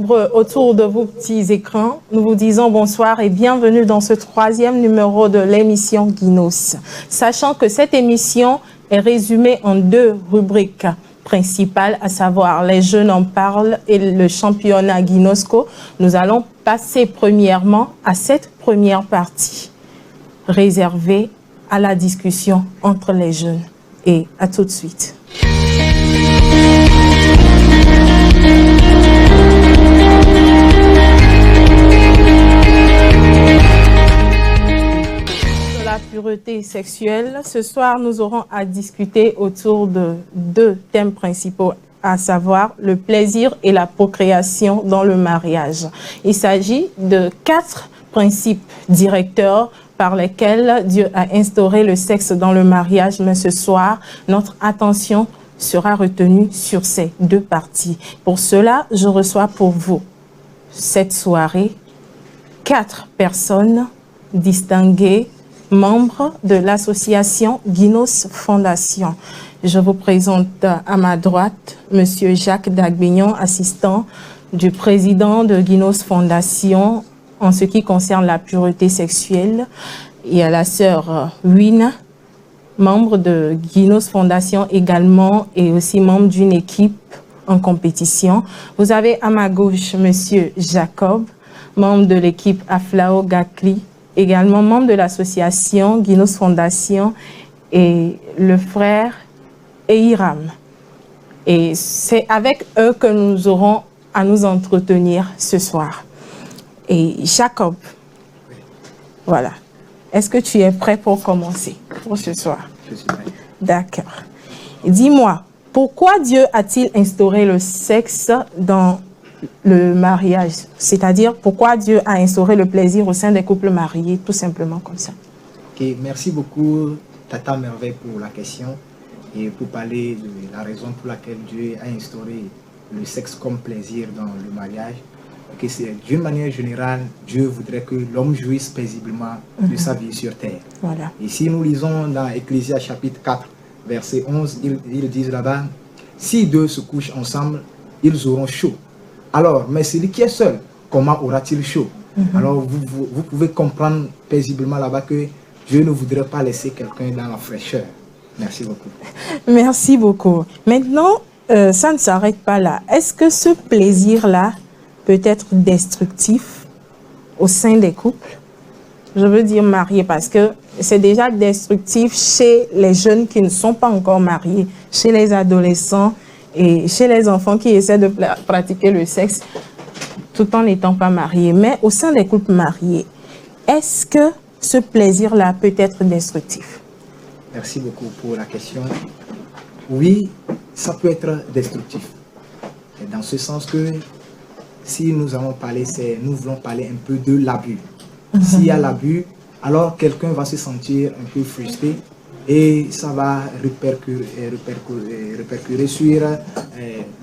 nombreux autour de vos petits écrans, nous vous disons bonsoir et bienvenue dans ce 3e numéro de l'émission Guinos. Sachant que cette émission est résumée en 2 rubriques principales, à savoir les jeunes en parlent et le championnat Guinosco, nous allons passer premièrement à cette première partie réservée à la discussion entre les jeunes. Et à tout de suite. La pureté sexuelle. Ce soir, nous aurons à discuter autour de 2 thèmes principaux, à savoir le plaisir et la procréation dans le mariage. Il s'agit de 4 principes directeurs par lesquels Dieu a instauré le sexe dans le mariage, mais ce soir, notre attention sera retenue sur ces 2 parties. Pour cela, je reçois pour vous, cette soirée, 4 personnes distinguées, membres de l'association Guinos Fondation. Je vous présente à ma droite Monsieur Jacques Dagbignon, assistant du président de Guinos Fondation en ce qui concerne la pureté sexuelle. Il y a la sœur Wina, membre de Guinos Fondation également et aussi membre d'une équipe en compétition. Vous avez à ma gauche Monsieur Jacob, membre de l'équipe Aflao Gakli, également membre de l'association Guinos Fondation, et le frère Eiram. Et c'est avec eux que nous aurons à nous entretenir ce soir. Et Jacob, voilà. Est-ce que tu es prêt pour commencer pour ce soir? Je suis prêt. D'accord. Dis-moi, pourquoi Dieu a-t-il instauré le sexe dans le mariage? C'est-à-dire, pourquoi Dieu a instauré le plaisir au sein des couples mariés, tout simplement comme ça? Ok, merci beaucoup, Tata Merveille, pour la question et pour parler de la raison pour laquelle Dieu a instauré le sexe comme plaisir dans le mariage. Okay, d'une manière générale, Dieu voudrait que l'homme jouisse paisiblement de sa vie sur terre. Voilà. Et si nous lisons dans Ecclésias chapitre 4, verset 11, ils disent là-bas, si 2 se couchent ensemble, ils auront chaud. Alors, mais celui qui est seul, comment aura-t-il chaud? Alors, vous pouvez comprendre paisiblement là-bas que Dieu ne voudrait pas laisser quelqu'un dans la fraîcheur. Merci beaucoup. Merci beaucoup. Maintenant, ça ne s'arrête pas là. Est-ce que ce plaisir-là peut être destructif au sein des couples? Je veux dire mariés, parce que c'est déjà destructif chez les jeunes qui ne sont pas encore mariés, chez les adolescents et chez les enfants qui essaient de pratiquer le sexe tout en n'étant pas mariés. Mais au sein des couples mariés, est-ce que ce plaisir-là peut être destructif? Merci beaucoup pour la question. Oui, ça peut être destructif. Et dans ce sens que si nous allons parler, nous voulons parler un peu de l'abus. S'il y a l'abus, alors quelqu'un va se sentir un peu frustré et ça va répercuter sur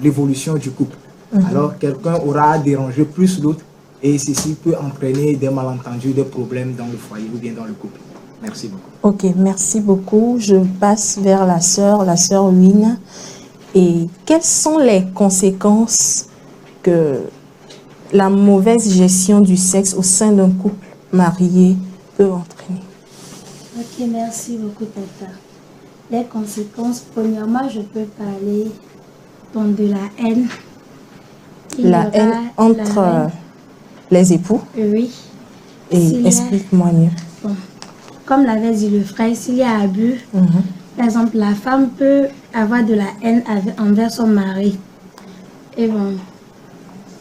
l'évolution du couple. Alors quelqu'un aura dérangé plus l'autre et ceci peut entraîner des malentendus, des problèmes dans le foyer ou bien dans le couple. Merci beaucoup. Ok, merci beaucoup. Je passe vers la sœur Wina. Et quelles sont les conséquences que la mauvaise gestion du sexe au sein d'un couple marié peut entraîner? Ok, merci beaucoup, Tata. Les conséquences, premièrement, je peux parler de la haine. La haine entre les époux? Oui. Et explique-moi mieux. Bon, comme l'avait dit le frère, s'il y a abus, par exemple, la femme peut avoir de la haine envers son mari. Et bon,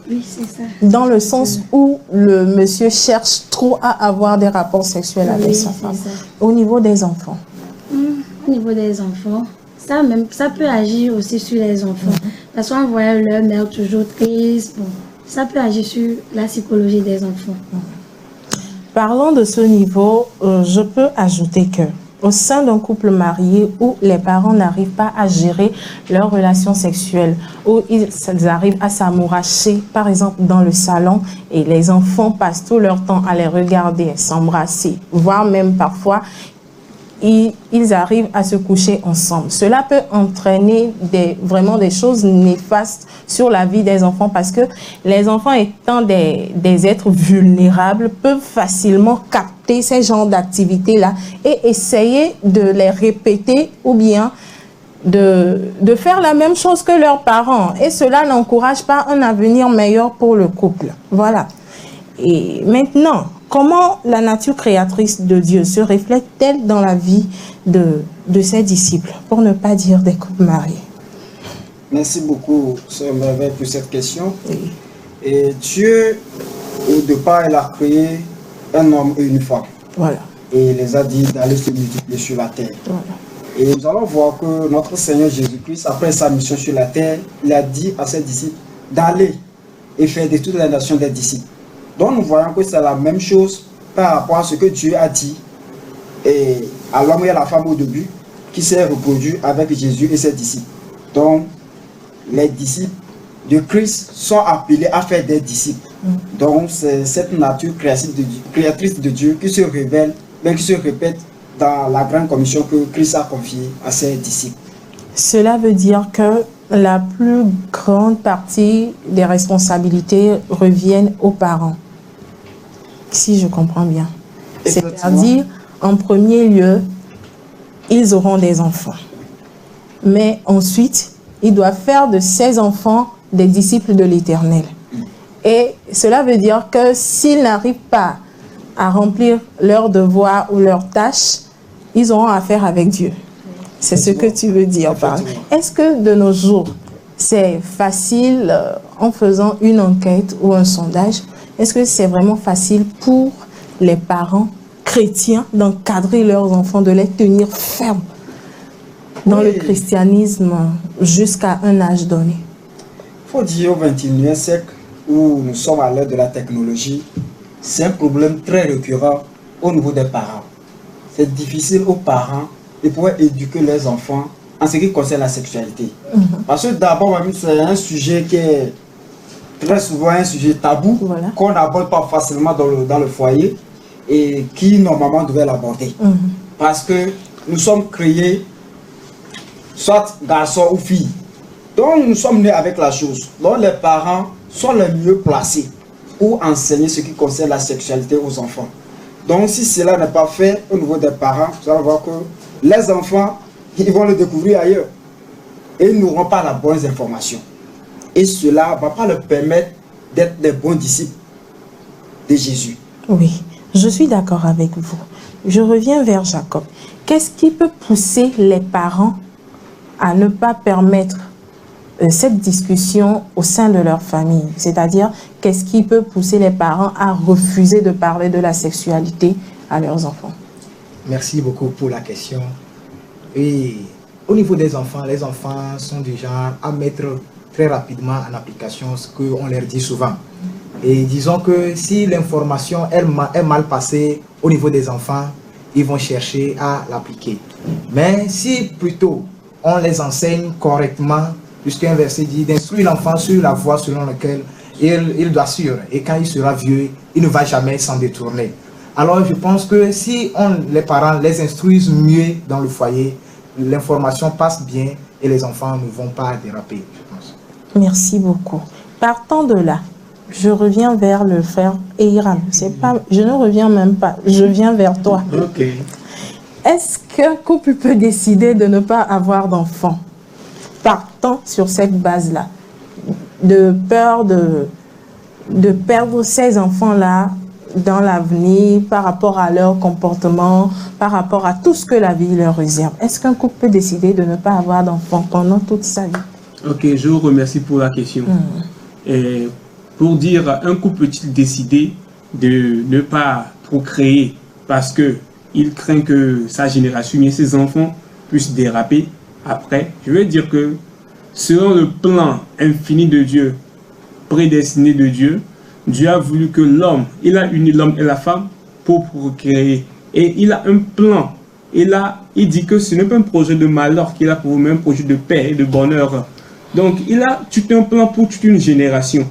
oui, c'est ça. Dans le sens où le monsieur cherche trop à avoir des rapports sexuels avec sa femme. Ça. Au niveau des enfants? Au niveau des enfants, ça peut agir aussi sur les enfants. Parce qu'on voit leur mère toujours triste. Bon, ça peut agir sur la psychologie des enfants. Parlons de ce niveau, je peux ajouter que au sein d'un couple marié où les parents n'arrivent pas à gérer leurs relations sexuelles, où ils arrivent à s'amouracher, par exemple dans le salon, et les enfants passent tout leur temps à les regarder, s'embrasser, voire même parfois ils arrivent à se coucher ensemble. Cela peut entraîner vraiment des choses néfastes sur la vie des enfants parce que les enfants étant des êtres vulnérables peuvent facilement capter ces genres d'activités-là et essayer de les répéter ou bien de faire la même chose que leurs parents. Et cela n'encourage pas un avenir meilleur pour le couple. Voilà. Et maintenant, comment la nature créatrice de Dieu se reflète-t-elle dans la vie de ses disciples, pour ne pas dire des couples mariés? Merci beaucoup, Sœur Merveille, pour cette question. Oui. Et Dieu, au départ, il a créé un homme et une femme. Voilà. Et il les a dit d'aller se multiplier sur la terre. Voilà. Et nous allons voir que notre Seigneur Jésus-Christ, après sa mission sur la terre, il a dit à ses disciples d'aller et faire de toutes les nations des disciples. Donc nous voyons que c'est la même chose par rapport à ce que Dieu a dit et à l'homme et à la femme au début qui s'est reproduit avec Jésus et ses disciples. Donc les disciples de Christ sont appelés à faire des disciples. Donc c'est cette nature créatrice de Dieu qui se révèle, mais qui se répète dans la grande commission que Christ a confiée à ses disciples. Cela veut dire que la plus grande partie des responsabilités reviennent aux parents. Si je comprends bien. C'est-à-dire, en premier lieu, ils auront des enfants. Mais ensuite, ils doivent faire de ces enfants des disciples de l'Éternel. Et cela veut dire que s'ils n'arrivent pas à remplir leurs devoirs ou leurs tâches, ils auront affaire avec Dieu. C'est ce que tu veux dire par là. Est-ce que de nos jours, c'est facile, en faisant une enquête ou un sondage, est-ce que c'est vraiment facile pour les parents chrétiens d'encadrer leurs enfants, de les tenir fermes dans le christianisme jusqu'à un âge donné? Il faut dire au XXIe siècle, où nous sommes à l'ère de la technologie, c'est un problème très récurrent au niveau des parents. C'est difficile aux parents de pouvoir éduquer leurs enfants en ce qui concerne la sexualité. Parce que d'abord, c'est un sujet qui est très souvent un sujet tabou, voilà, qu'on n'aborde pas facilement dans le foyer et qui normalement devait l'aborder. Parce que nous sommes créés soit garçons ou filles. Donc nous sommes nés avec la chose. Donc les parents sont les mieux placés pour enseigner ce qui concerne la sexualité aux enfants. Donc si cela n'est pas fait au niveau des parents, vous allez voir que les enfants, ils vont le découvrir ailleurs. Et ils n'auront pas la bonne information. Et cela ne va pas leur permettre d'être des bons disciples de Jésus. Oui, je suis d'accord avec vous. Je reviens vers Jacob. Qu'est-ce qui peut pousser les parents à ne pas permettre cette discussion au sein de leur famille? C'est-à-dire, qu'est-ce qui peut pousser les parents à refuser de parler de la sexualité à leurs enfants? Merci beaucoup pour la question. Et au niveau des enfants, les enfants sont du genre à mettre très rapidement en application ce qu'on leur dit souvent. Et disons que si l'information est mal passée au niveau des enfants, ils vont chercher à l'appliquer. Mais si plutôt on les enseigne correctement, puisqu'un verset dit d'instruire l'enfant sur la voie selon laquelle il doit suivre, et quand il sera vieux, il ne va jamais s'en détourner. Alors je pense que si les parents les instruisent mieux dans le foyer, l'information passe bien et les enfants ne vont pas déraper, je pense. Merci beaucoup. Partant de là, je reviens vers le frère Eiram. Je ne reviens même pas, je viens vers toi. Ok. Est-ce qu'un couple peut décider de ne pas avoir d'enfants, partant sur cette base-là, de peur de perdre ces enfants-là dans l'avenir par rapport à leur comportement, par rapport à tout ce que la vie leur réserve? Est-ce qu'un couple peut décider de ne pas avoir d'enfants pendant toute sa vie? Ok, je vous remercie pour la question. Et pour dire, un couple peut-il décider de ne pas procréer parce qu'il craint que sa génération et ses enfants puissent déraper après? Je veux dire que selon le plan infini de Dieu, prédestiné de Dieu, Dieu a voulu que l'homme, il a uni l'homme et la femme pour procréer. Et il a un plan. Et là, il dit que ce n'est pas un projet de malheur qu'il a pour vous-même, un projet de paix et de bonheur. Donc, il a tout un plan pour toute une génération.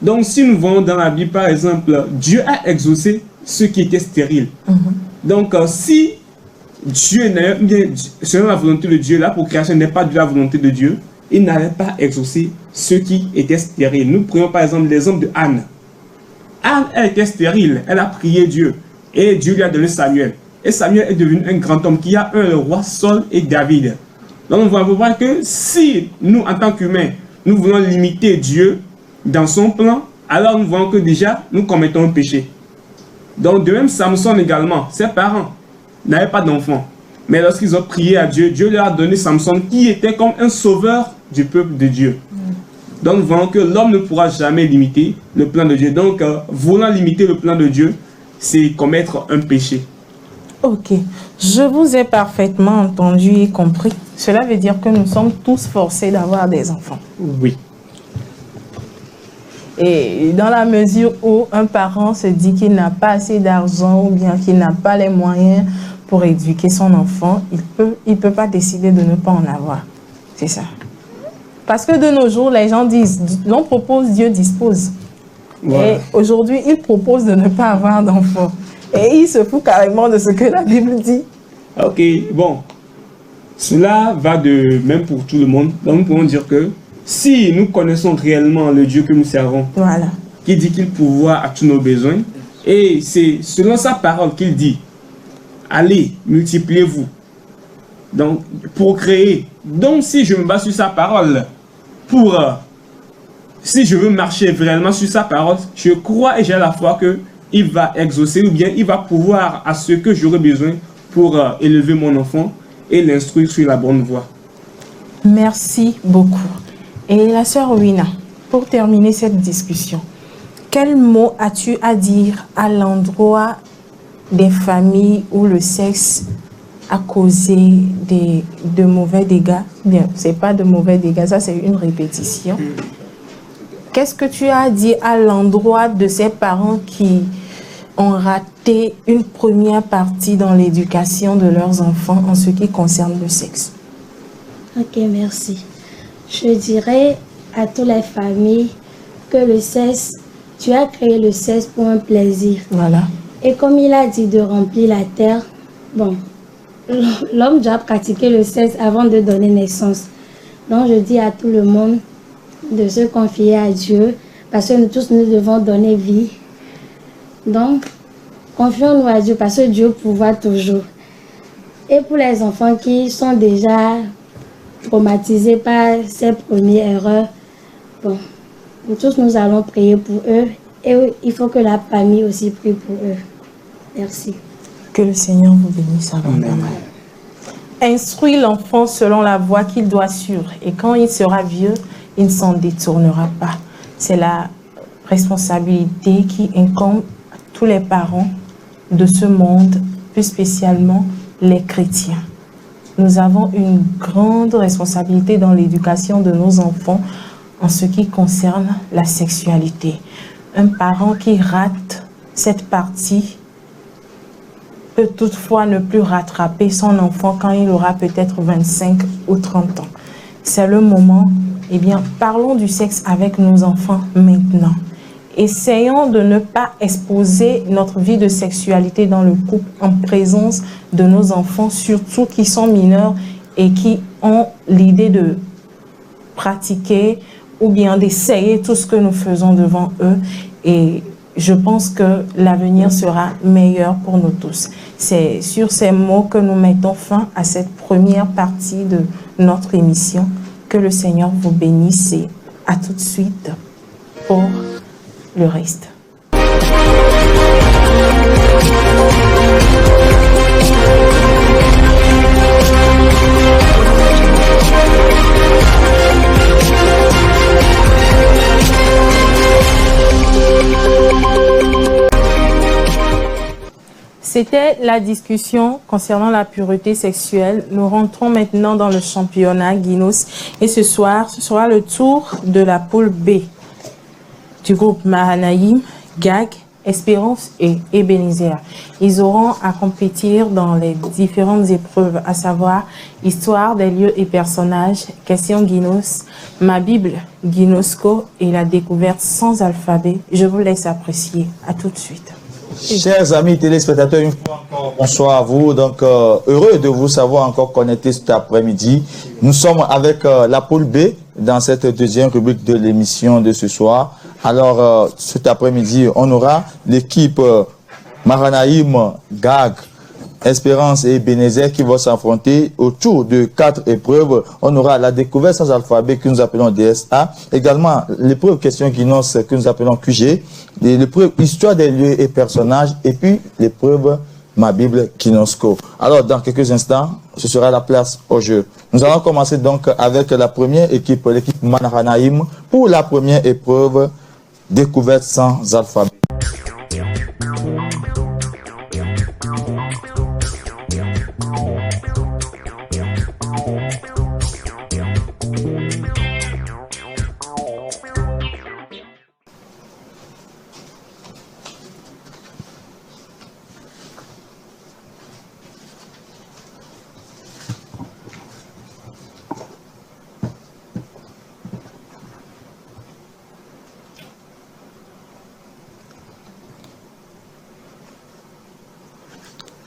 Donc, si nous voyons dans la Bible, par exemple, Dieu a exaucé ceux qui étaient stériles. Donc, si selon la volonté de Dieu, la procréation n'est pas de la volonté de Dieu, il n'allait pas exaucer ceux qui étaient stériles. Nous prenons par exemple l'exemple de Anne. Anne, elle était stérile, elle a prié Dieu et Dieu lui a donné Samuel. Et Samuel est devenu un grand homme qui a un roi Saul et David. Donc on va voir que si nous, en tant qu'humains, nous voulons limiter Dieu dans son plan, alors nous voyons que déjà nous commettons un péché. Donc de même Samson également, ses parents n'avaient pas d'enfants. Mais lorsqu'ils ont prié à Dieu, Dieu leur a donné Samson qui était comme un sauveur du peuple de Dieu. Donc nous voyons que l'homme ne pourra jamais limiter le plan de Dieu. Donc voulant limiter le plan de Dieu, c'est commettre un péché. Ok, je vous ai parfaitement entendu et compris. Cela veut dire que nous sommes tous forcés d'avoir des enfants. Oui. Et dans la mesure où un parent se dit qu'il n'a pas assez d'argent ou bien qu'il n'a pas les moyens pour éduquer son enfant, il peut pas décider de ne pas en avoir. C'est ça. Parce que de nos jours, les gens disent, l'on propose, Dieu dispose. Voilà. Et aujourd'hui, il propose de ne pas avoir d'enfant. Et il se fout carrément de ce que la Bible dit. Ok, bon. Cela va de même pour tout le monde. Donc nous pouvons dire que si nous connaissons réellement le Dieu que nous servons, voilà, qui dit qu'il pourvoit à tous nos besoins, et c'est selon sa parole qu'il dit, allez, multipliez-vous. Donc, pour créer. Donc, si je me base sur sa parole, si je veux marcher réellement sur sa parole, je crois et j'ai la foi qu'il va exaucer ou bien il va pouvoir à ce que j'aurai besoin pour élever mon enfant et l'instruire sur la bonne voie. Merci beaucoup. Et la sœur Wina, pour terminer cette discussion, quel mot as-tu à dire à l'endroit des familles où le sexe a causé de mauvais dégâts? Bien, ce n'est pas de mauvais dégâts, ça c'est une répétition. Qu'est-ce que tu as à dire à l'endroit de ces parents qui ont raté une première partie dans l'éducation de leurs enfants en ce qui concerne le sexe? Ok, merci. Je dirais à toutes les familles que le sexe, tu as créé le sexe pour un plaisir. Voilà. Et comme il a dit de remplir la terre, bon, l'homme doit pratiquer le sexe avant de donner naissance. Donc je dis à tout le monde de se confier à Dieu parce que nous tous nous devons donner vie. Donc, confions-nous à Dieu parce que Dieu pourvoit toujours. Et pour les enfants qui sont déjà traumatisés par ces premières erreurs, bon, nous tous nous allons prier pour eux et il faut que la famille aussi prie pour eux. Merci. Que le Seigneur vous bénisse abondamment. Instruis l'enfant selon la voie qu'il doit suivre et quand il sera vieux, il ne s'en détournera pas. C'est la responsabilité qui incombe à tous les parents de ce monde, plus spécialement les chrétiens. Nous avons une grande responsabilité dans l'éducation de nos enfants en ce qui concerne la sexualité. Un parent qui rate cette partie peut toutefois ne plus rattraper son enfant quand il aura peut-être 25 ou 30 ans. C'est le moment, eh bien, parlons du sexe avec nos enfants maintenant. Essayons de ne pas exposer notre vie de sexualité dans le couple en présence de nos enfants, surtout qui sont mineurs et qui ont l'idée de pratiquer ou bien d'essayer tout ce que nous faisons devant eux. Et je pense que l'avenir sera meilleur pour nous tous. C'est sur ces mots que nous mettons fin à cette première partie de notre émission. Que le Seigneur vous bénisse et à tout de suite pour le reste. C'était la discussion concernant la pureté sexuelle. Nous rentrons maintenant dans le championnat Guinos et ce soir, ce sera le tour de la poule B du groupe Mahanaïm, Gag, Espérance et Ebenezer. Ils auront à compétir dans les différentes épreuves, à savoir histoire des lieux et personnages, question Guinos, ma Bible, Guinosco et la découverte sans alphabet. Je vous laisse apprécier. À tout de suite. Chers amis téléspectateurs, une fois encore, bonsoir à vous. Donc, heureux de vous savoir encore connectés cet après-midi. Nous sommes avec la poule B dans cette deuxième rubrique de l'émission de ce soir. Alors, cet après-midi, on aura l'équipe Mahanaïm, GAG, Espérance et Ebenezer qui vont s'affronter autour de 4 épreuves. On aura la découverte sans alphabet que nous appelons DSA. Également, l'épreuve question guidance que nous appelons QG. L'épreuve histoire des lieux et personnages. Et puis, l'épreuve Ma Bible Kinosco. Alors, dans quelques instants, ce sera la place au jeu. Nous allons commencer donc avec la première équipe, l'équipe Mahanaïm, pour la première épreuve découverte sans alphabet.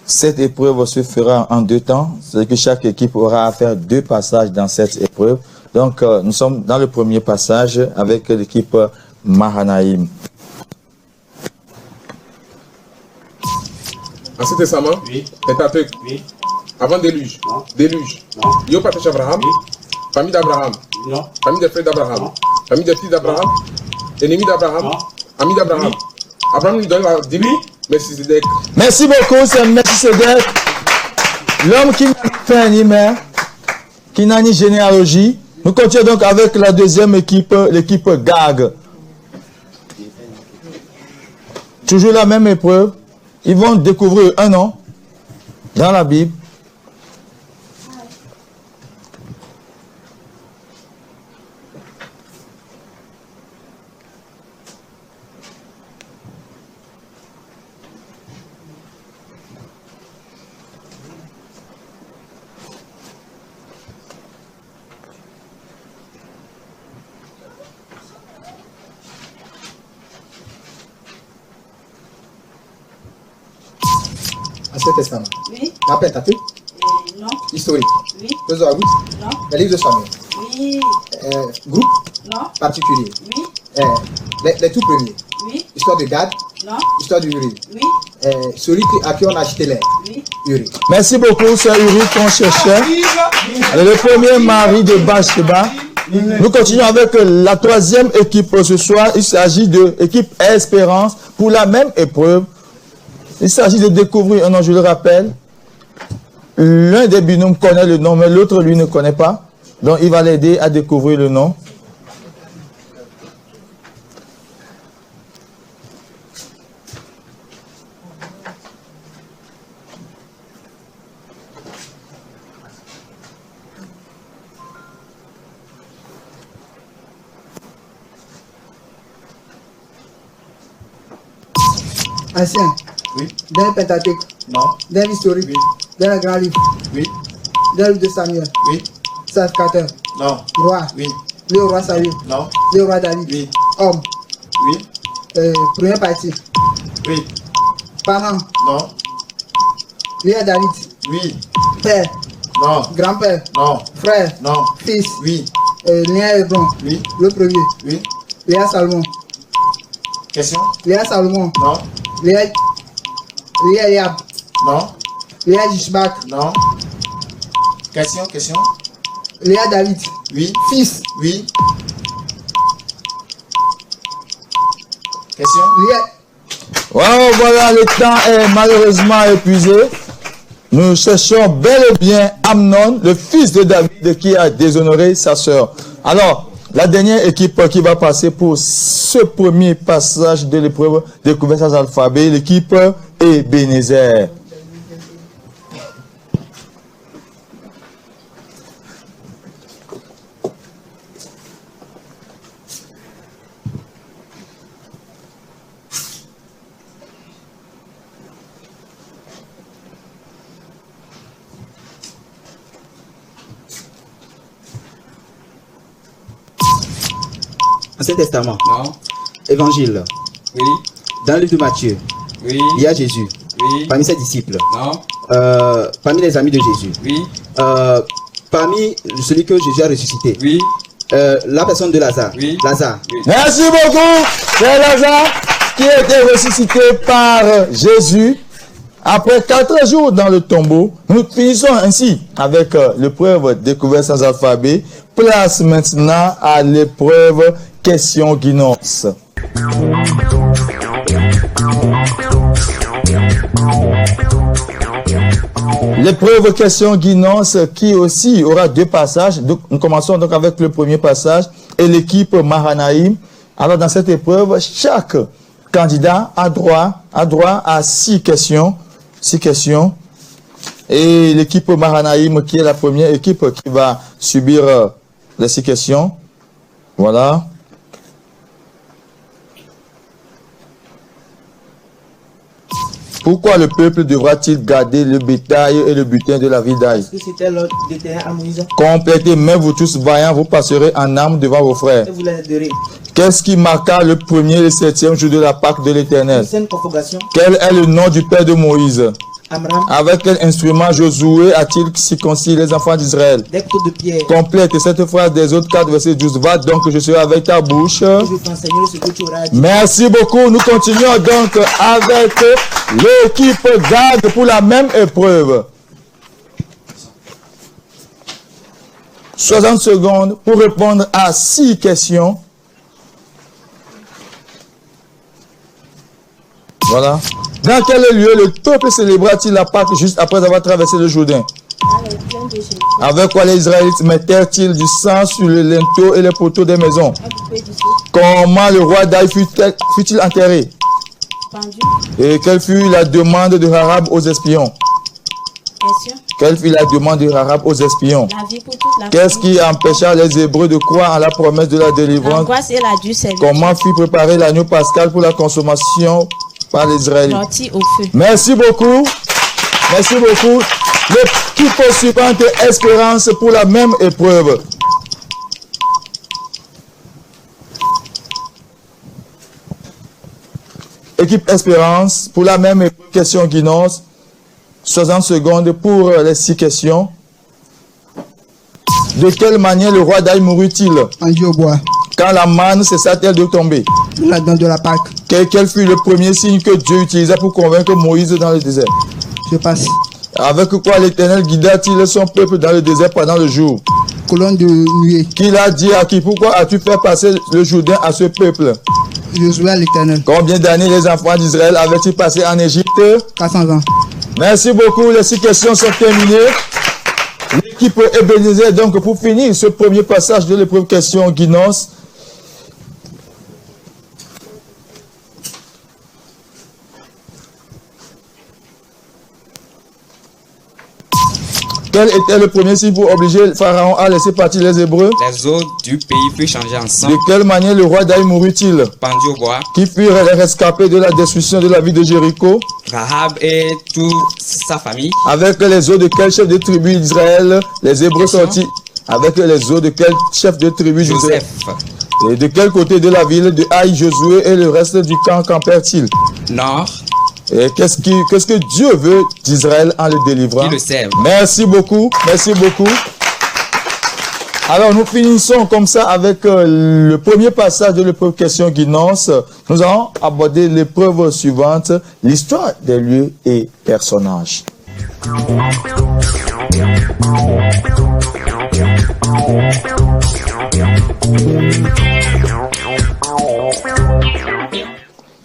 Cette épreuve se fera en 2 temps, c'est que chaque équipe aura à faire 2 passages dans cette épreuve. Donc, nous sommes dans le premier passage avec l'équipe Mahanaïm. Ancien Testament, oui. Pentateuque, oui. Avant déluge, non. Déluge, non. Yo Patriche Abraham, oui. Famille d'Abraham, non. Famille des frères d'Abraham, famille des fils d'Abraham, ennemi d'Abraham, ami d'Abraham. Oui. Abraham lui donne la dîme. Melchisedec. Merci beaucoup, c'est Melchisedec. L'homme qui n'a fait ni mère, qui n'a ni généalogie. Nous continuons donc avec la deuxième équipe, l'équipe GAG. Toujours la même épreuve. Ils vont découvrir un nom dans la Bible. Ancien Testament. Oui. La Pentateuque. Non. Historique. Oui. Deux Août. Non. Le livre de Samuel. Oui. Groupe. Non. Particulier. Oui. Les tout premiers. Oui. Histoire de Gad. Non. Histoire de Uri. Oui. Celui à qui on a acheté l'air. Oui. Uri. Merci beaucoup, c'est Uri qu'on cherchait. Le premier mari de Bathsheba. Nous continuons avec la troisième équipe ce soir. Il s'agit de l'équipe Espérance pour la même épreuve. Il s'agit de découvrir un nom, je le rappelle. L'un des binômes connaît le nom, mais l'autre, lui, ne connaît pas. Donc, il va l'aider à découvrir le nom. Ancien. Oui. Dans le Pentateuque. Non. Dans l'historique. Oui. Dans le grand livre. Oui. Dans le livre de Samuel. Oui. Sacrificateur. Non. Roi. Oui. Le roi Saül. Non. Le roi David. Oui. Homme. Oui. Première partie. Oui. Parents. Non. Lié à David. Oui. Père. Non. Grand-père. Non. Frère. Non. Fils. Oui. Lien à Hébron. Oui. Le premier. Oui. Léa Salomon. Question? Léa Salomon. Non. Léa Eliab. Non. Léa Jishbak. Non. Question? Question? Léa David. Oui. Fils. Oui. Question? Léa. Wow, voilà, le temps est malheureusement épuisé. Nous cherchons bel et bien Amnon, le fils de David, qui a déshonoré sa sœur. Alors, la dernière équipe qui va passer pour ce premier passage de l'épreuve découverte sans alphabet, l'équipe Ebenezer. Ancien Testament. Non. Évangile. Oui. Dans le livre de Matthieu. Oui. Il y a Jésus. Oui. Parmi ses disciples. Non. Parmi les amis de Jésus. Oui. Parmi celui que Jésus a ressuscité. Oui. La personne de Lazare. Oui. Lazare. Oui. Merci beaucoup. C'est Lazare qui a été ressuscité par Jésus après 4 jours dans le tombeau. Nous finissons ainsi avec l'épreuve découverte sans alphabet. Place maintenant à l'épreuve question guidance. L'épreuve question guidance qui aussi aura 2 passages. Donc, nous commençons donc avec le premier passage et l'équipe Mahanaïm. Alors dans cette épreuve, chaque candidat a droit à 6 questions. 6 questions. Et l'équipe Mahanaïm qui est la première équipe qui va subir les 6 questions. Voilà. Pourquoi le peuple devra-t-il garder le bétail et le butin de la ville d'Aï? Parce que c'était l'ordre d'Éternel à Moïse. Complétez, mais vous tous vaillants, vous passerez en armes devant vos frères. Et vous les aiderez. Qu'est-ce qui marqua le premier et le 7e jour de la Pâque de l'Éternel? Une sainte convocation. Quel est le nom du père de Moïse? Amram. Avec quel instrument Josué a-t-il circoncis les enfants d'Israël? Des couteaux de pierre. Complète cette phrase des autres 4 versets 12. Va donc, je serai avec ta bouche. Je t'enseignerai ce que tu auras à dire. Merci beaucoup. Nous continuons donc avec l'équipe GAG pour la même épreuve. 60 secondes pour répondre à 6 questions. Voilà. Dans quel lieu le peuple célébra-t-il la Pâque juste après avoir traversé le Jourdain? Avec quoi les Israélites mettèrent-ils du sang sur le linteau et les poteaux des maisons? Comment le roi d'Aï fut-il enterré? Et quelle fut la demande de Rahab aux espions? Quelle fut la demande de Rahab aux espions? Qu'est-ce qui empêcha les Hébreux de croire en la promesse de la délivrance? Comment fut préparé l'agneau pascal pour la consommation par les Israélites? Merci beaucoup. Merci beaucoup. L'équipe suivante, Espérance, pour la même épreuve. Équipe Espérance, pour la même épreuve, question guidance. 60 secondes pour les 6 questions. De quelle manière le roi d'Aï mourut-il? Pendu au bois. Quand la manne cessa-t-elle de tomber? La dent de la Pâque. Quel fut le premier signe que Dieu utilisa pour convaincre Moïse dans le désert? Je passe. Avec quoi l'Éternel guida-t-il son peuple dans le désert pendant le jour? Colonne de nuée. Qui l'a dit à qui? Pourquoi as-tu fait passer le Jourdain à ce peuple? Josué à l'Éternel. Combien d'années les enfants d'Israël avaient-ils passé en Égypte? 400 ans. Merci beaucoup. Les 6 questions sont terminées. L'équipe Ebenezer, donc, pour finir ce premier passage de l'épreuve question guidance. Quel était le premier signe pour obliger le Pharaon à laisser partir les Hébreux? Les eaux du pays furent changées en sang. De quelle manière le roi d'Aï mourut-il? Pendu au bois. Qui furent les rescapés de la destruction de la ville de Jéricho? Rahab et toute sa famille. Avec les eaux de quel chef de tribu d'Israël les Hébreux sortis? Avec les eaux de quel chef de tribu d'Israël? Joseph. Et de quel côté de la ville de Aï, Josué et le reste du camp campèrent-ils? Nord. Et qu'est-ce que Dieu veut d'Israël en le délivrant? Qui le serve. Merci beaucoup. Merci beaucoup. Alors, nous finissons comme ça avec le premier passage de l'épreuve question guidance. Nous allons aborder l'épreuve suivante, l'histoire des lieux et personnages.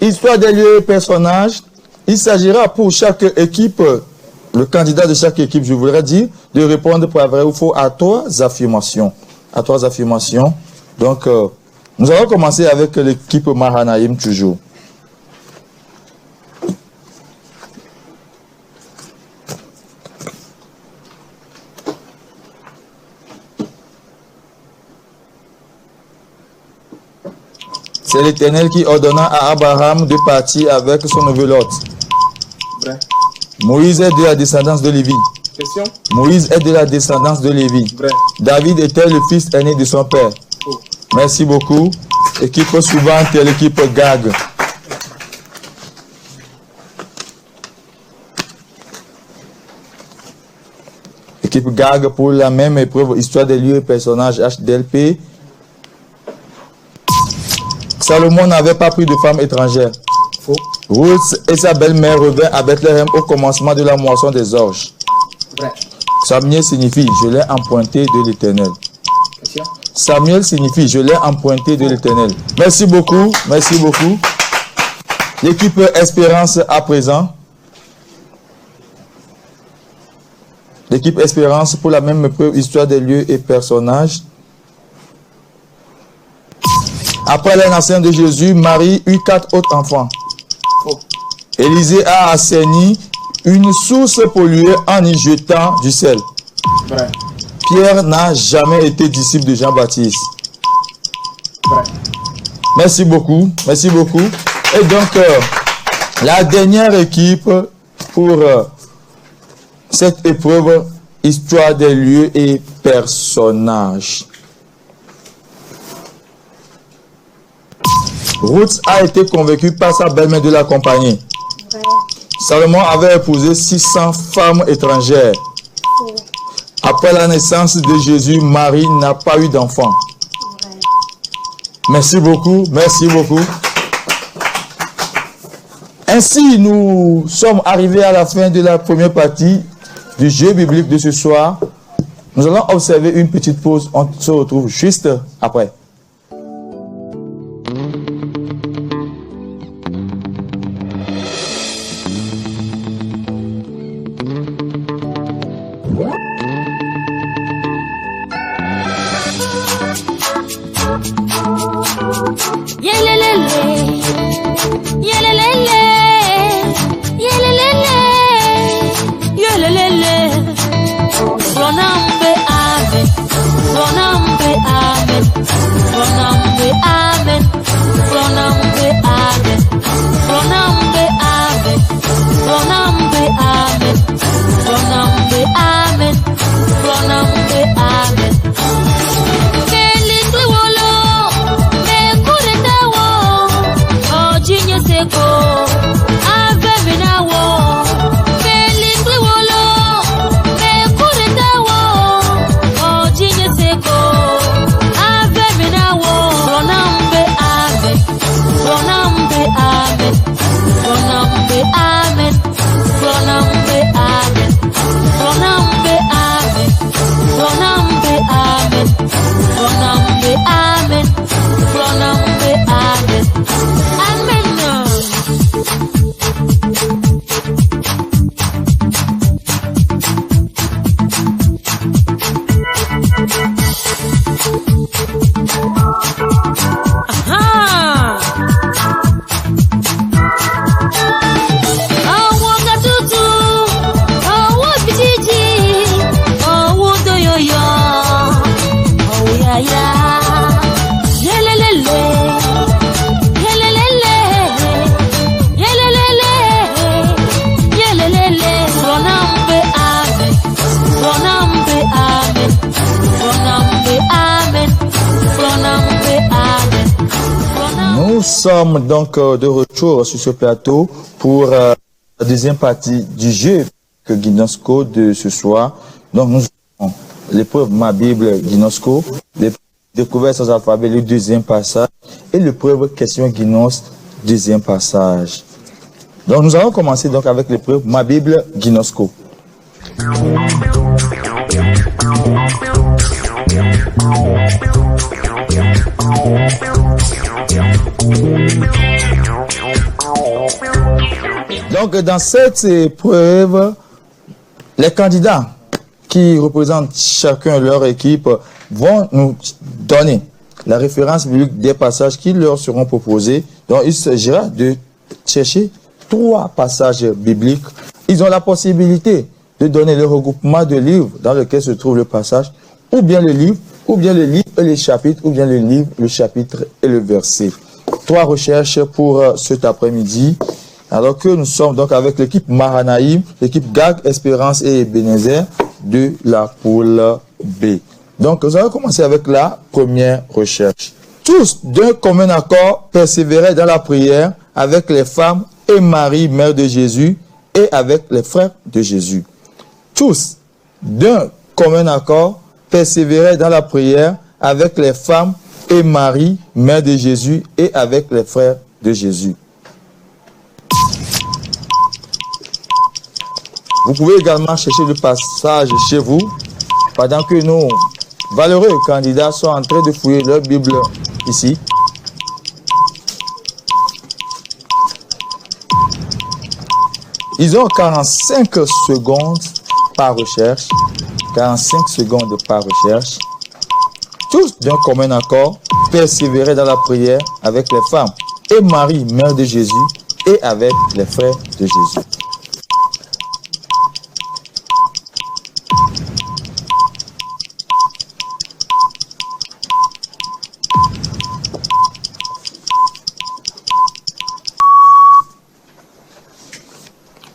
Histoire des lieux et personnages. Il s'agira pour chaque équipe, le candidat de chaque équipe, je voudrais dire, de répondre par vrai ou faux à 3 affirmations. À 3 affirmations. Donc, nous allons commencer avec l'équipe Mahanaïm toujours. C'est l'Éternel qui ordonna à Abraham de partir avec son nouvel hôte. Vrai. Moïse est de la descendance de Lévi. Question? Moïse est de la descendance de Lévi. Vrai. David était le fils aîné de son père. Faux. Merci beaucoup. Équipe suivante, l'équipe GAG. L'équipe GAG pour la même épreuve, histoire des lieux et personnages HDLP. Salomon n'avait pas pris de femme étrangère. Faux. Ruth et sa belle-mère revinrent à Bethléem au commencement de la moisson des orges. Vrai. Samuel signifie je l'ai emprunté de l'Éternel. Question. Samuel signifie je l'ai emprunté de l'Éternel. Merci beaucoup, merci beaucoup. L'équipe Espérance à présent. L'équipe Espérance pour la même épreuve, histoire des lieux et personnages. Après la naissance de Jésus, Marie eut 4 autres enfants. Élisée a assaini une source polluée en y jetant du sel. Vrai. Pierre n'a jamais été disciple de Jean-Baptiste. Vrai. Merci beaucoup, merci beaucoup. Et donc, la dernière équipe pour cette épreuve, histoire des lieux et personnages. Ruth a été convaincue par sa belle-mère de l'accompagner. Salomon avait épousé 600 femmes étrangères. Après la naissance de Jésus, Marie n'a pas eu d'enfant. Merci beaucoup, merci beaucoup. Ainsi, nous sommes arrivés à la fin de la première partie du jeu biblique de ce soir. Nous allons observer une petite pause. On se retrouve juste après. Nous sommes donc de retour sur ce plateau pour la deuxième partie du jeu Guinosco de ce soir. Donc nous avons l'épreuve Ma Bible Guinosco, l'épreuve Découverte sans alphabet, le deuxième passage, et l'épreuve Question Guinos, deuxième passage. Donc nous allons commencer donc avec l'épreuve Ma Bible Guinosco. Donc dans cette épreuve, les candidats qui représentent chacun leur équipe vont nous donner la référence biblique des passages qui leur seront proposés. Donc il s'agira de chercher 3 passages bibliques. Ils ont la possibilité de donner le regroupement de livres dans lequel se trouve le passage, ou bien le livre et les chapitres, ou bien le livre, le chapitre et le verset. 3 recherches pour cet après-midi. Alors que nous sommes donc avec l'équipe Mahanaïm, l'équipe GAG, Espérance et Ebenezer de la poule B. Donc nous allons commencer avec la première recherche. Tous d'un commun accord persévéraient dans la prière avec les femmes et Marie, mère de Jésus, et avec les frères de Jésus. Tous d'un commun accord, persévérait dans la prière avec les femmes et Marie, mère de Jésus, et avec les frères de Jésus. Vous pouvez également chercher le passage chez vous, pendant que nos valeureux candidats sont en train de fouiller leur Bible ici. Ils ont 45 secondes par recherche. 45 secondes par recherche. Tous d'un commun accord, persévérer dans la prière avec les femmes et Marie, mère de Jésus, et avec les frères de Jésus.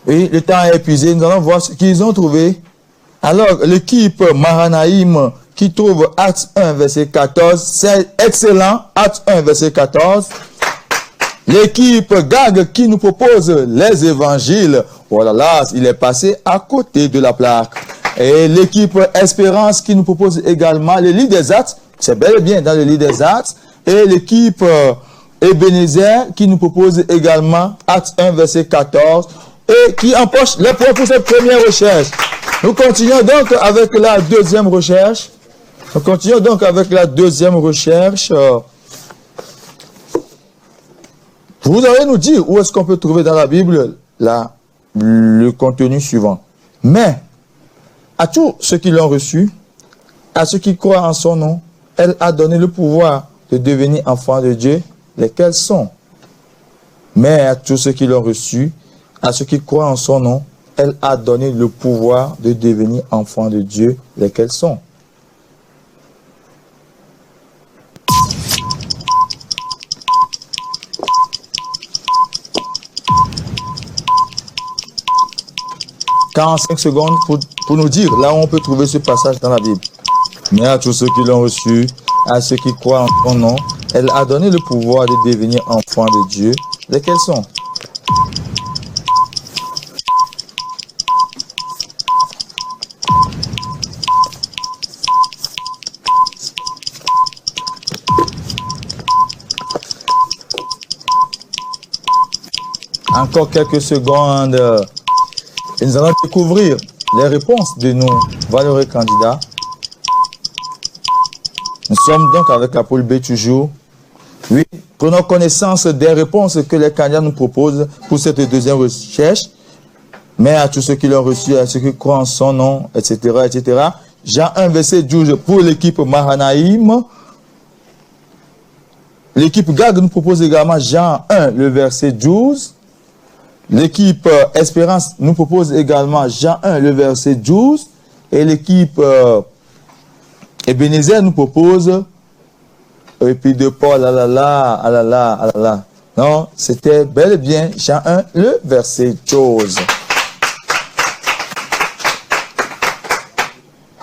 Oui, le temps est épuisé. Nous allons voir ce qu'ils ont trouvé. Alors, l'équipe Mahanaïm qui trouve Acte 1, verset 14, c'est excellent. Acte 1, verset 14. L'équipe Gag qui nous propose les évangiles. Oh là là, il est passé à côté de la plaque. Et l'équipe Espérance qui nous propose également le livre des Actes. C'est bel et bien dans le livre des Actes. Et l'équipe Ebenezer qui nous propose également Acte 1, verset 14. Et qui empoche les points pour cette première recherche. Nous continuons donc avec la deuxième recherche. Vous allez nous dire où est-ce qu'on peut trouver dans la Bible le contenu suivant. Mais, à tous ceux qui l'ont reçu, à ceux qui croient en son nom, elle a donné le pouvoir de devenir enfants de Dieu, lesquels sont. Mais à tous ceux qui l'ont reçu, à ceux qui croient en son nom, elle a donné le pouvoir de devenir enfants de Dieu, lesquels sont. « 45 secondes pour nous dire là où on peut trouver ce passage dans la Bible. Mais à tous ceux qui l'ont reçu, à ceux qui croient en son nom, elle a donné le pouvoir de devenir enfants de Dieu, lesquels sont. Encore quelques secondes et nous allons découvrir les réponses de nos valeureux candidats. Nous sommes donc avec la poule B toujours. Oui, prenons connaissance des réponses que les candidats nous proposent pour cette deuxième recherche. Mais à tous ceux qui l'ont reçu, à ceux qui croient en son nom, etc., etc. Jean 1, verset 12 pour l'équipe Mahanaïm. L'équipe Gag nous propose également Jean 1, le verset 12. L'équipe Espérance nous propose également Jean 1, le verset 12. Et l'équipe Ebenezer nous propose Épître de Paul, Non, c'était bel et bien Jean 1, le verset 12.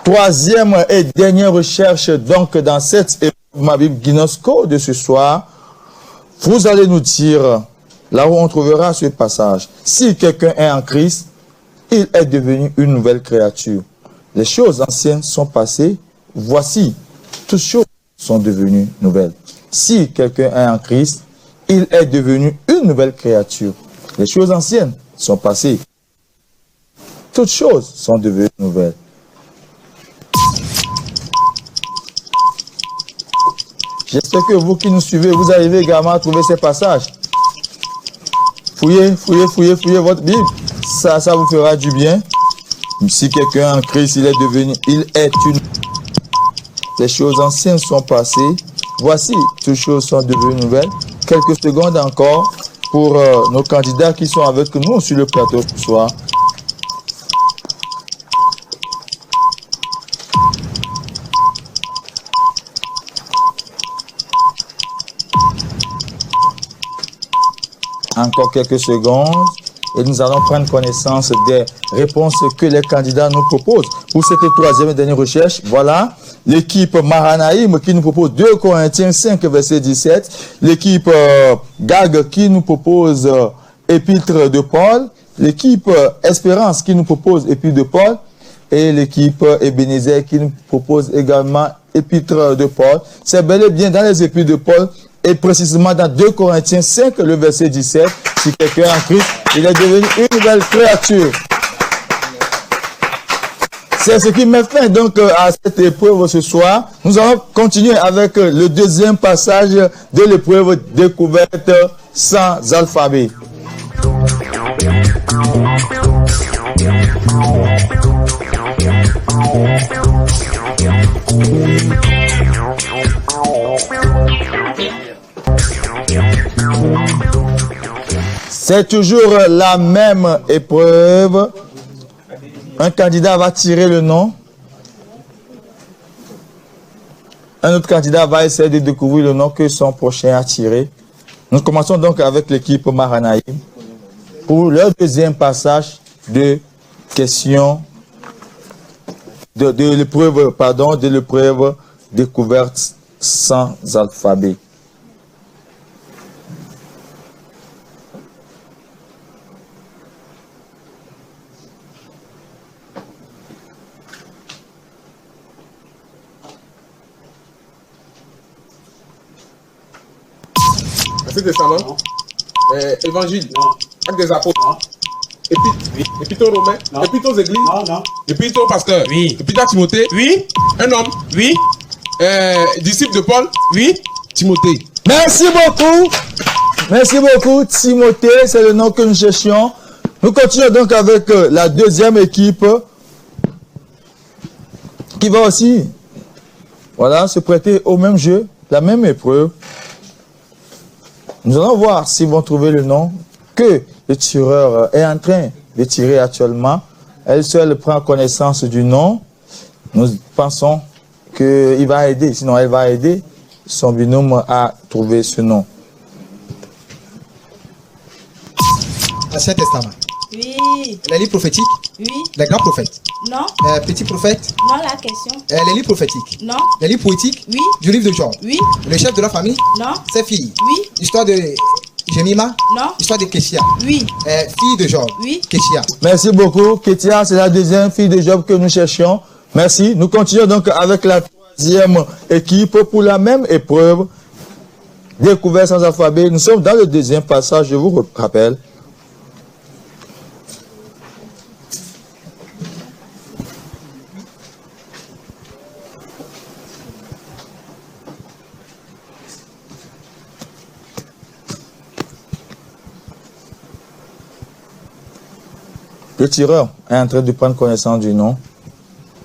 Troisième et dernière recherche, donc, dans cette ma Bible Guinosco de ce soir, vous allez nous dire, là où on trouvera ce passage, si quelqu'un est en Christ, il est devenu une nouvelle créature. Les choses anciennes sont passées, voici, toutes choses sont devenues nouvelles. Si quelqu'un est en Christ, il est devenu une nouvelle créature. Les choses anciennes sont passées, toutes choses sont devenues nouvelles. J'espère que vous qui nous suivez, vous arrivez également à trouver ces passages. Fouillez votre Bible. Ça vous fera du bien. Si quelqu'un en Christ, il est une. Les choses anciennes sont passées. Voici, toutes choses sont devenues nouvelles. Quelques secondes encore pour nos candidats qui sont avec nous sur le plateau ce soir. Encore quelques secondes et nous allons prendre connaissance des réponses que les candidats nous proposent pour cette troisième et dernière recherche. Voilà, l'équipe Mahanaïm qui nous propose 2 Corinthiens 5, verset 17. L'équipe Gag qui nous propose Épître de Paul. L'équipe Espérance qui nous propose Épître de Paul. et l'équipe Ebenezer qui nous propose également Épître de Paul. C'est bel et bien dans les Épîtres de Paul et précisément dans 2 Corinthiens 5, le verset 17. Si quelqu'un est en Christ, il est devenu une nouvelle créature. C'est ce qui met fin donc à cette épreuve ce soir. Nous allons continuer avec le deuxième passage de l'épreuve découverte sans alphabet. C'est toujours la même épreuve. Un candidat va tirer le nom. Un autre candidat va essayer de découvrir le nom que son prochain a tiré. Nous commençons donc avec l'équipe Mahanaïm pour leur deuxième passage de questions de l'épreuve découverte sans alphabet. Ancien Testament, Évangile, Actes des Apôtres, Épître aux Romains, Épître aux Églises, Épître aux pasteurs, Épître à Timothée, un homme, disciple de Paul, Timothée. Merci beaucoup. Merci beaucoup, Timothée, c'est le nom que nous cherchions. Nous continuons donc avec la deuxième équipe qui va aussi se prêter au même jeu, la même épreuve. Nous allons voir s'ils vont trouver le nom que le tireur est en train de tirer actuellement. Elle seule prend connaissance du nom. Nous pensons qu'il va aider, sinon elle va aider son binôme à trouver ce nom. Ancien Testament. Oui. Les livres prophétiques. Oui. Les grands prophètes. Non. Petits prophètes. Non, la question. Les livres prophétiques. Non. Les livres poétiques. Oui. Du livre de Job. Oui. Le chef de la famille. Non. Ses filles. Oui. Histoire de Jemima. Non. Histoire de Kéchia. Oui. Fille de Job. Oui. Kéchia. Merci beaucoup. Kéchia, c'est la deuxième fille de Job que nous cherchions. Merci. Nous continuons donc avec la troisième équipe pour la même épreuve. Découverte sans alphabet. Nous sommes dans le deuxième passage, je vous rappelle. Le tireur est en train de prendre connaissance du nom.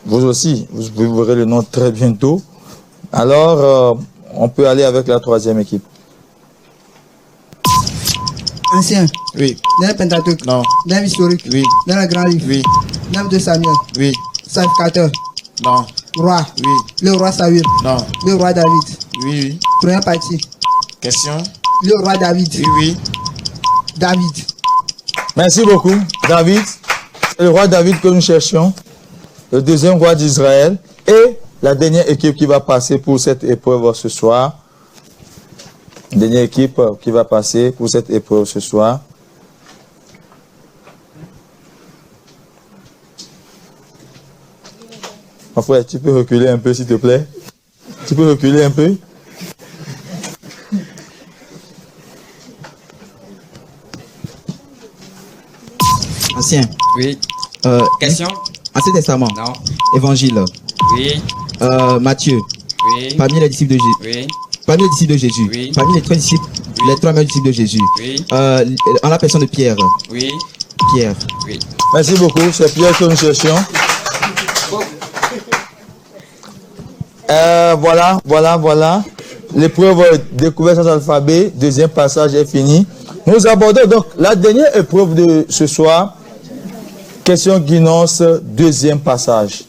Vous aussi, vous verrez le nom très bientôt. Alors, on peut aller avec la troisième équipe. Ancien. Oui. Dans le Pentateuque. Non. Dans l'historique. Oui. Dans le grand livre. Oui. Dans le de Samuel. Oui. Sacrificateur. Non. Roi. Oui. Le roi Saül. Non. Le roi David. Oui, oui. Première partie. Question. Le roi David. Oui, oui. David. Merci beaucoup, David. C'est le roi David que nous cherchions. Le deuxième roi d'Israël. Et la dernière équipe qui va passer pour cette épreuve ce soir. Dernière équipe qui va passer pour cette épreuve ce soir. Mon frère, tu peux reculer un peu, s'il te plaît? Tu peux reculer un peu? Ancien. Oui. Question. Ancien Testament. Non. Évangile. Oui. Matthieu. Oui. Parmi les disciples de Jésus. Oui. Parmi les disciples de Jésus. Oui. Parmi les trois disciples, les trois meilleurs disciples de Jésus. Oui. En la personne de Pierre. Oui. Pierre. Oui. Merci beaucoup, c'est Pierre que nous cherchions. Voilà. L'épreuve découverte sans alphabet, deuxième passage est fini. Nous abordons donc la dernière épreuve de ce soir. Question Guinness, deuxième passage.